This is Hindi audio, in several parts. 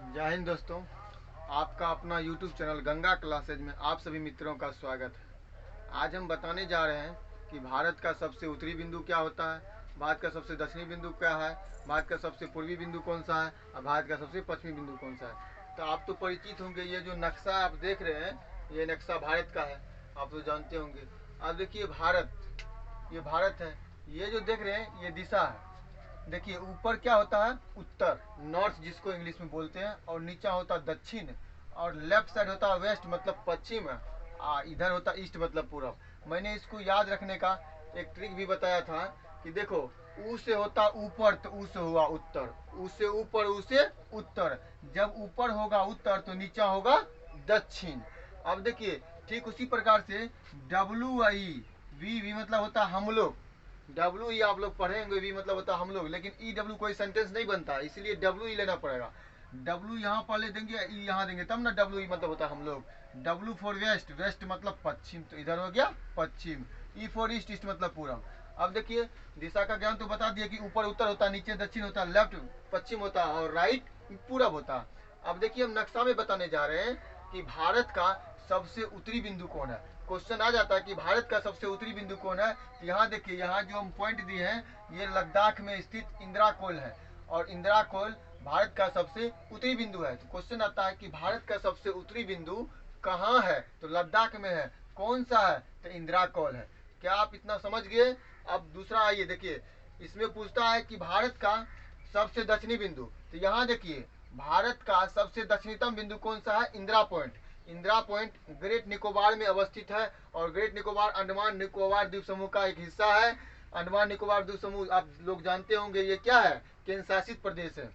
जय हिंद दोस्तों। आपका अपना YouTube चैनल गंगा क्लासेज में आप सभी मित्रों का स्वागत है। आज हम बताने जा रहे हैं कि भारत का सबसे उत्तरी बिंदु क्या होता है, भारत का सबसे दक्षिणी बिंदु क्या है, भारत का सबसे पूर्वी बिंदु कौन सा है और भारत का सबसे पश्चिमी बिंदु कौन सा है। तो आप तो परिचित होंगे, ये जो नक्शा आप देख रहे हैं ये नक्शा भारत का है, आप तो जानते होंगे। अब देखिए भारत, ये भारत है, ये जो देख रहे हैं ये दिशा है। देखिए ऊपर क्या होता है, उत्तर, नॉर्थ जिसको इंग्लिश में बोलते हैं, और नीचा होता है दक्षिण, और लेफ्ट साइड होता है वेस्ट मतलब पश्चिम, इधर होता है ईस्ट मतलब पूरब। मैंने इसको याद रखने का एक ट्रिक भी बताया था कि देखो, ऊ से होता ऊपर तो ऊ से हुआ उत्तर, ऊ से ऊपर ऊ से उत्तर, जब ऊपर होगा उत्तर तो नीचा होगा दक्षिण। अब देखिए ठीक उसी प्रकार से डब्ल्यू आई, वी मतलब होता है हम लोग, डब्ल्यू ई आप लोग पढ़ेंगे, भी मतलब होता है हम लोग, लेकिन ई डब्ल्यू कोई सेंटेंस नहीं बनता, इसलिए डब्ल्यू ई लेना पड़ेगा। डब्ल्यू यहाँ पहले देंगे, ई यहाँ देंगे, तब ना डब्ल्यू ई मतलब होता है हम लोग। डब्ल्यू फॉर वेस्ट, वेस्ट मतलब पश्चिम, तो इधर हो गया पश्चिम। ई फॉर ईस्ट, ईस्ट मतलब पूरब। अब देखिए दिशा का ज्ञान तो बता दिया कि ऊपर उत्तर होता है, नीचे दक्षिण होता है, लेफ्ट पश्चिम होता है और राइट पूरब होता है। अब देखिए हम नक्शा में बताने जा रहे हैं कि भारत का सबसे उत्तरी बिंदु कौन है। क्वेश्चन आ जाता है कि भारत का सबसे उत्तरी बिंदु कौन है। तो यहाँ देखिए, यहाँ जो हम पॉइंट दिए हैं ये लद्दाख में स्थित इंदिरा कोल है, और इंदिरा कोल भारत का सबसे उत्तरी बिंदु है। तो क्वेश्चन आता है कि भारत का सबसे उत्तरी बिंदु कहाँ है, तो लद्दाख में है। कौन सा है, तो इंदिरा कोल है। क्या आप इतना समझ गए। अब दूसरा आइए देखिए, इसमें पूछता है कि भारत का सबसे दक्षिणी बिंदु। तो यहाँ देखिए भारत का सबसे दक्षिणतम बिंदु कौन सा है, Indira point. Indira point great Nicobar में अवस्थित है, और ग्रेट निकोबार अंडमान निकोबार द्वीप समूह का एक हिस्सा है। अंडमान निकोबार द्वीप समूह आप लोग जानते होंगे ये क्या है, केंद्र शासित प्रदेश है।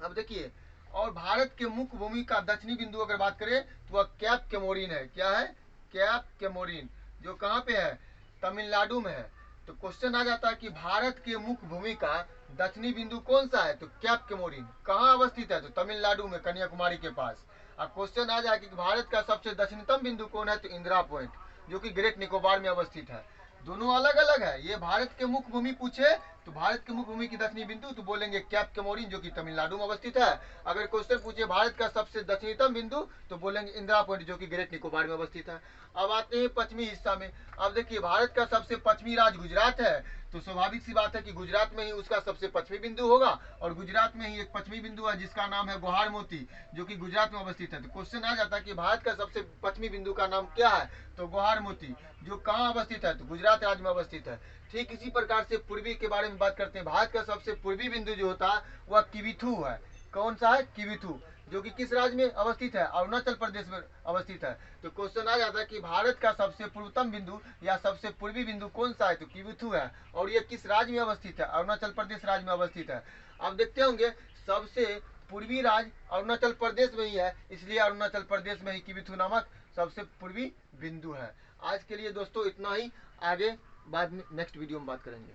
अब देखिए, और भारत के मुख्य भूमि का दक्षिणी बिंदु अगर बात करें तो वह कैप केमोरिन है। क्या है, कैप केमोरिन, जो कहाँ पे है, तमिलनाडु में है। तो क्वेश्चन आ जाता है कि भारत के मुख्य भूमि का दक्षिणी बिंदु कौन सा है, तो कैप केमोरिन कहाँ अवस्थित है, तो तमिलनाडु में कन्याकुमारी के पास। अब क्वेश्चन आ जाए कि भारत का सबसे दक्षिणतम बिंदु कौन है, तो इंदिरा पॉइंट, जो कि ग्रेट निकोबार में अवस्थित है। दोनों अलग अलग है। ये भारत के मुख्य भूमि पूछे तो भारत के मुख्य भूमि की दक्षिणी बिंदु तो बोलेंगे कैप केमोरिन, जो कि तमिलनाडु में अवस्थित है। अगर क्वेश्चन पूछे भारत का सबसे दक्षिणतम बिंदु तो बोलेंगे इंदिरा पॉइंट, जो कि ग्रेट निकोबार में अवस्थित है। अब आते हैं पश्चिमी हिस्सा में। अब देखिए भारत का सबसे पश्चिमी राज्य गुजरात है, तो स्वाभाविक सी बात है कि गुजरात में ही उसका सबसे पश्चिमी बिंदु होगा, और गुजरात में ही एक पश्चिमी बिंदु है जिसका नाम है गोहार मोती, जो कि गुजरात में अवस्थित है। तो क्वेश्चन आ जाता है कि भारत का सबसे पश्चिमी बिंदु का नाम क्या है, तो गोहार मोती, जो कहाँ अवस्थित है, तो गुजरात राज्य में अवस्थित है। ठीक इसी प्रकार से पूर्वी के बारे में बात करते हैं। भारत का सबसे पूर्वी बिंदु जो होता है वह किबिथु है। कौन सा है, किबिथु, जो कि किस राज्य में अवस्थित है, अरुणाचल प्रदेश में अवस्थित है। तो क्वेश्चन आ जाता है कि भारत का सबसे पूर्वतम बिंदु या सबसे पूर्वी बिंदु कौन सा है, तो किबिथु है, और ये किस राज्य में अवस्थित है, अरुणाचल प्रदेश राज्य में अवस्थित है। आप देखते होंगे सबसे पूर्वी राज्य अरुणाचल प्रदेश में ही है, इसलिए अरुणाचल प्रदेश में ही किबिथु नामक सबसे पूर्वी बिंदु है। आज के लिए दोस्तों इतना ही, आगे बाद में नेक्स्ट वीडियो में बात करेंगे।